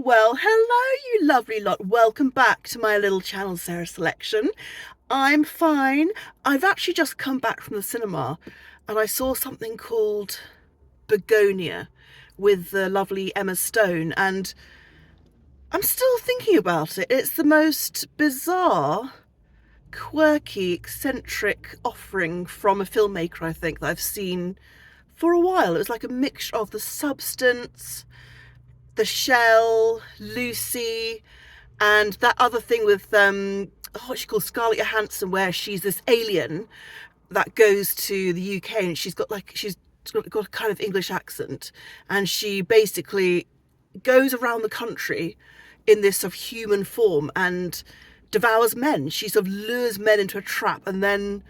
Well, hello, you lovely lot. Welcome back to my little channel, Sarah Selection. I'm fine. I've actually just come back from the cinema and I saw something called Begonia with the lovely Emma Stone, and I'm still thinking about it. It's the most bizarre, quirky, eccentric offering from a filmmaker, I think, that I've seen for a while. It was like a mixture of The Substance, The Shell, Lucy, and that other thing with what's she called, Scarlett Johansson, where she's this alien that goes to the UK and she's got a kind of English accent, and she basically goes around the country in this sort of human form and devours men. She sort of lures men into a trap and then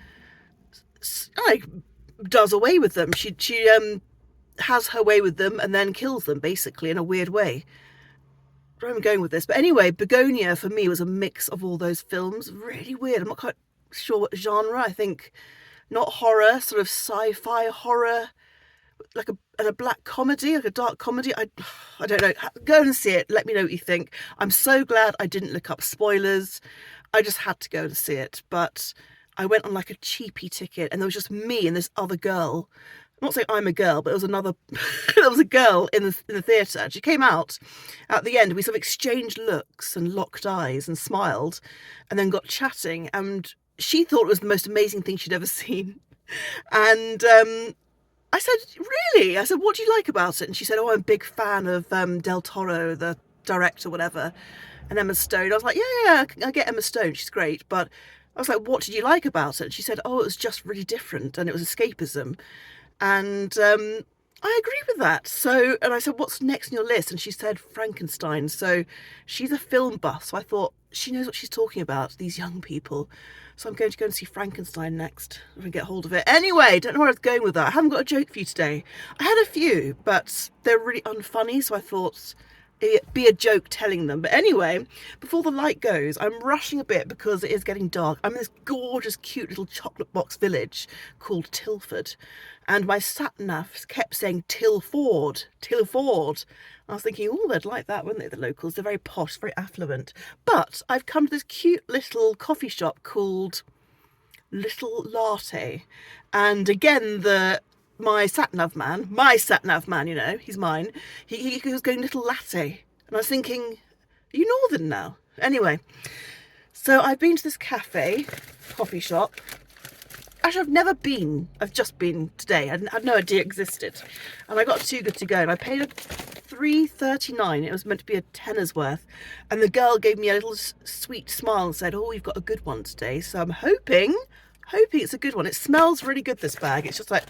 like does away with them. She has her way with them and then kills them basically in a weird way. Where I'm going with this, but anyway, Begonia for me was a mix of all those films. Really weird. I'm not quite sure what genre. I think not horror, sort of sci-fi horror, like a black comedy, like a dark comedy. I don't know. Go and see it. Let me know what you think. I'm so glad I didn't look up spoilers. I just had to go and see it, but I went on like a cheapy ticket, and there was just me and this other girl. I'm not saying I'm a girl, but there was another, there was a girl in the theatre. She came out at the end. We sort of exchanged looks and locked eyes and smiled, and then got chatting. And she thought it was the most amazing thing she'd ever seen. And I said, "Really?" I said, "What do you like about it?" And she said, "Oh, I'm a big fan of Del Toro, the director, whatever, and Emma Stone." I was like, "Yeah, I get Emma Stone. She's great." But I was like, "What did you like about it?" And she said, "Oh, it was just really different, and it was escapism." And I agree with that. So, and I said, "What's next on your list?" And she said, "Frankenstein." So she's a film buff. So I thought she knows what she's talking about, these young people. So I'm going to go and see Frankenstein next if I can get hold of it. Anyway, don't know where I was going with that. I haven't got a joke for you today. I had a few, but they're really unfunny. So I thought it'd be a joke telling them. But anyway, before the light goes, I'm rushing a bit because it is getting dark. I'm in this gorgeous, cute little chocolate box village called Tilford. And my sat-nav kept saying Tilford, Tilford. I was thinking, oh, they'd like that, wouldn't they, the locals? They're very posh, very affluent. But I've come to this cute little coffee shop called Little Latte. And again, my sat nav man, you know, he's mine. He was going Little Latte. And I was thinking, are you northern now? Anyway, so I've been to this coffee shop. Actually, I've never been. I've just been today. I had no idea it existed. And I got Too Good To Go, and I paid £3.39. It was meant to be a tenner's worth. And the girl gave me a little sweet smile and said, "Oh, we've got a good one today." So I'm hoping it's a good one. It smells really good, this bag. It's just like,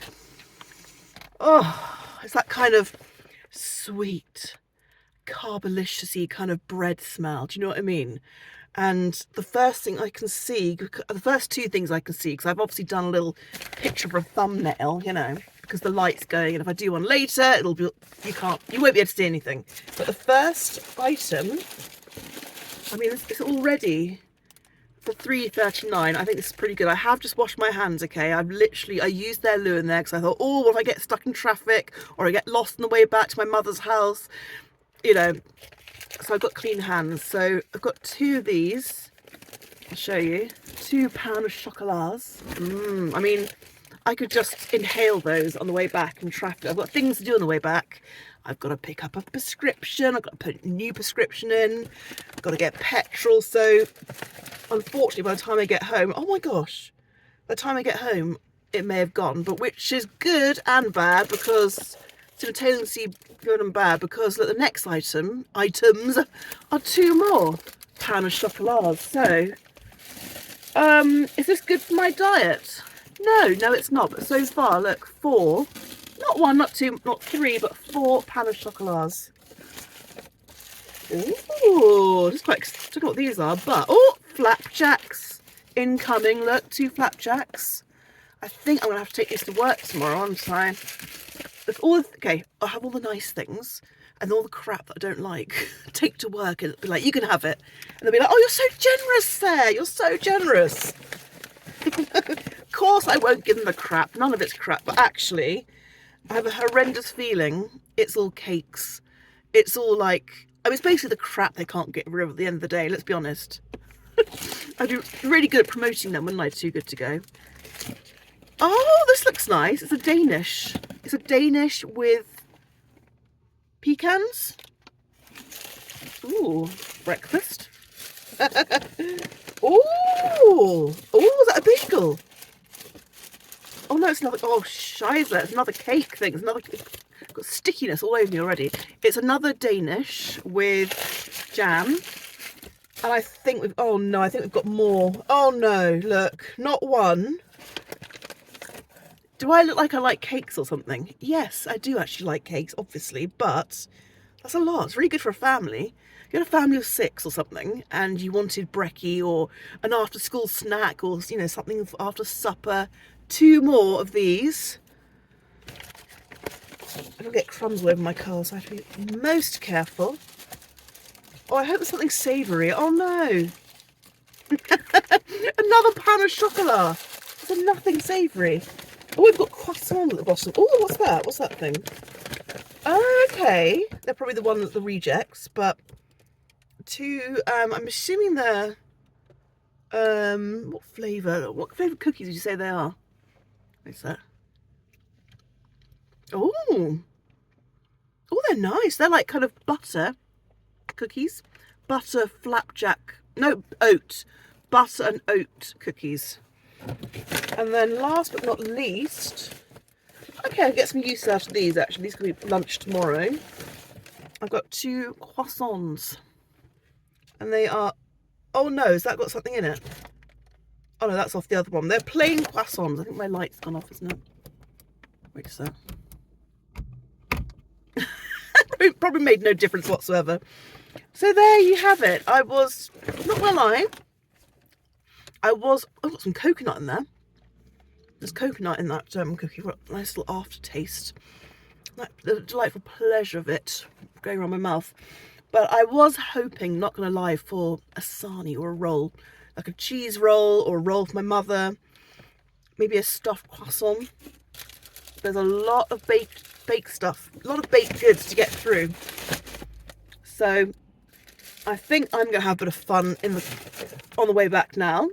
oh, it's that kind of sweet, carbolicious-y kind of bread smell. Do you know what I mean? And the first thing I can see, the first two things I can see, because I've obviously done a little picture for a thumbnail, you know, because the light's going, and if I do one later, it'll be, you won't be able to see anything. But the first item, I mean, it's already for £3.39. I think this is pretty good. I have just washed my hands, okay? I used their loo in there because I thought, oh, what if I get stuck in traffic or I get lost on the way back to my mother's house, you know. So I've got clean hands. So I've got two of these. I'll show you. 2 pound of chocolats. I mean, I could just inhale those on the way back in traffic. I've got things to do on the way back. I've got to pick up a prescription. I've got to put a new prescription in. I've got to get petrol. So unfortunately, by the time I get home, oh my gosh, by the time I get home, it may have gone. But which is good and bad, because simultaneously good and bad, because look, the next items are 2 more pan of chocolats. So is this good for my diet? No, it's not. But so far, look, 4, not 1, not 2, not 3, but 4 pan of chocolats. Ooh, just quite, I don't know what these are, but oh, flapjacks incoming. Look, 2 flapjacks. I think I'm gonna have to take these to work tomorrow, aren't I? Okay, I'll have all the nice things and all the crap that I don't like take to work, and be like, "You can have it," and they'll be like, "Oh, you're so generous, Sarah, you're so generous." Of course I won't give them the crap, none of it's crap, but actually I have a horrendous feeling it's all cakes. It's all like, mean, it's basically the crap they can't get rid of at the end of the day, let's be honest. I'd be really good at promoting them, wouldn't I? Too good to go. Oh, this looks nice. It's a Danish. It's a Danish with pecans. Ooh, breakfast. Ooh, oh, is that a bagel? Oh no, it's another. Oh, shiza! It's another cake thing. It's another. Got stickiness all over me already. It's another Danish with jam. And I think we've. Oh no, I think we've got more. Oh no, look, not one. Do I look like I like cakes or something? Yes, I do actually like cakes, obviously, but that's a lot. It's really good for a family. If you had a family of 6 or something and you wanted brekkie or an after school snack or, you know, something after supper, 2 more of these. I don't get crumbs all over my car, so I have to be most careful. Oh, I hope there's something savoury. Oh no. Another pan of chocolat. There's nothing savoury. Oh, we've got croissant at the bottom. Oh, what's that? What's that thing? Oh, okay. They're probably the ones, the rejects, but I'm assuming they're, what flavour cookies did you say they are? What's that? Oh, they're nice. They're like kind of butter cookies. Butter flapjack. No, oat. Butter and oat cookies. And then last but not least, okay, I'll get some use out of these actually. These can be lunch tomorrow. I've got 2 croissants. And they are, oh no, has that got something in it? Oh no, that's off the other one. They're plain croissants. I think my light's gone off, isn't it? Wait a sec. Probably made no difference whatsoever. So there you have it. I was, not gonna lie, I've got some coconut in there. There's coconut in that cookie. What a nice little aftertaste. The delightful pleasure of it going around my mouth. But I was hoping, not going to lie, for a sarnie or a roll. Like a cheese roll or a roll for my mother. Maybe a stuffed croissant. There's a lot of baked stuff. A lot of baked goods to get through. So I think I'm going to have a bit of fun on the way back now.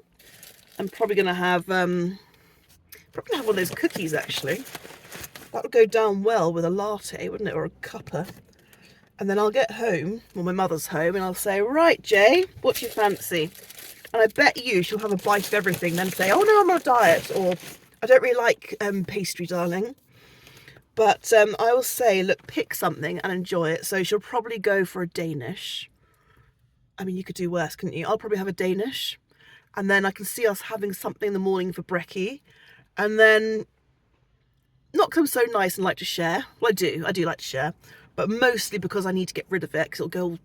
I'm probably going to have one of those cookies actually. That would go down well with a latte, wouldn't it, or a cuppa. And then I'll get home, well, my mother's home, and I'll say, right, Jay, what do you fancy? And I bet you she'll have a bite of everything, then say, oh no, I'm on a diet, or I don't really like pastry, darling. But I will say, look, pick something and enjoy it. So she'll probably go for a Danish. I mean, you could do worse, couldn't you? I'll probably have a Danish. And then I can see us having something in the morning for brekkie. And then, not because I'm so nice and like to share. Well, I do like to share. But mostly because I need to get rid of it, because it'll go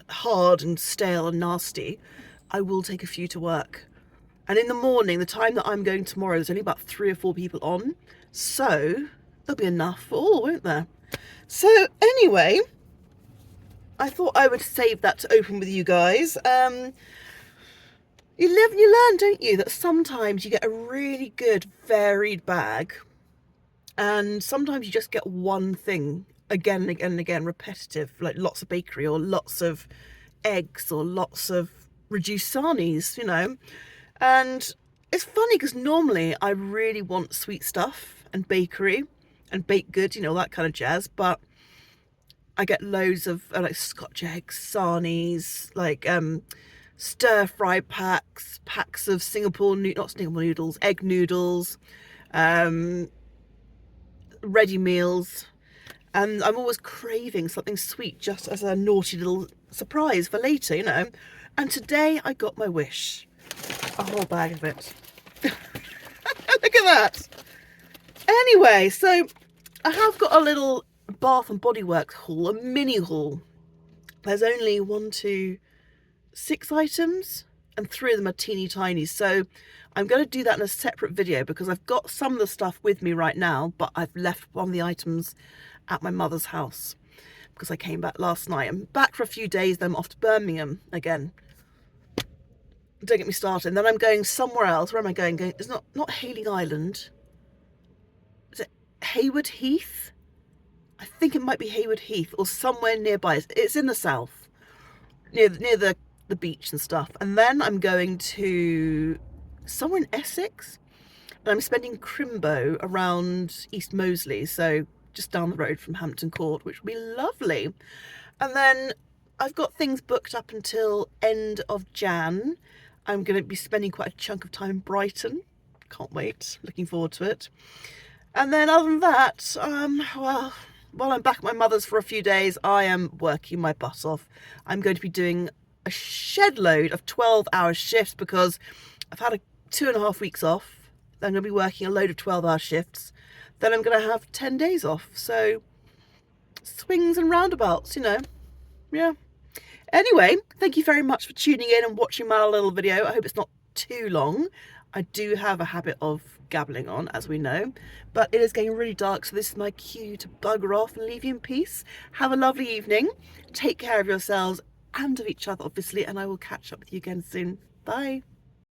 hard and stale and nasty. I will take a few to work. And in the morning, the time that I'm going tomorrow, there's only about 3 or 4 people on. So there'll be enough for all, won't there? So anyway, I thought I would save that to open with you guys. You live and you learn, don't you? That sometimes you get a really good varied bag, and sometimes you just get one thing again and again and again, repetitive, like lots of bakery or lots of eggs or lots of reduced sarnies, you know. And it's funny because normally I really want sweet stuff and bakery and baked goods, you know, that kind of jazz, but I get loads of like Scotch eggs, sarnies, like stir fry packs of not Singapore noodles, egg noodles, ready meals, and I'm always craving something sweet just as a naughty little surprise for later, you know. And today I got my wish, a whole bag of it. Look at that. Anyway, so I have got a little Bath and Body Works haul, a mini haul. There's only 6 items, and 3 of them are teeny tiny, so I'm going to do that in a separate video because I've got some of the stuff with me right now, but I've left one of the items at my mother's house because I came back last night. I'm back for a few days, then I'm off to Birmingham again. Don't get me started. And then I'm going somewhere else. Where am I going? It's not Hayling Island. Is it Hayward Heath? I think it might be Hayward Heath or somewhere nearby. It's in the south. near the beach and stuff. And then I'm going to somewhere in Essex, and I'm spending Crimbo around East Moseley, so just down the road from Hampton Court, which will be lovely. And then I've got things booked up until end of Jan. I'm going to be spending quite a chunk of time in Brighton. Can't wait. Looking forward to it. And then other than that, well, while I'm back at my mother's for a few days, I am working my butt off. I'm going to be doing a shed load of 12-hour shifts because I've had 2.5 weeks off. Then I'm going to be working a load of 12-hour shifts. Then I'm going to have 10 days off. So swings and roundabouts, Yeah. Anyway, thank you very much for tuning in and watching my little video. I hope it's not too long. I do have a habit of gabbling on, as we know, but it is getting really dark, so this is my cue to bugger off and leave you in peace. Have a lovely evening. Take care of yourselves and of each other, obviously, and I will catch up with you again soon. Bye.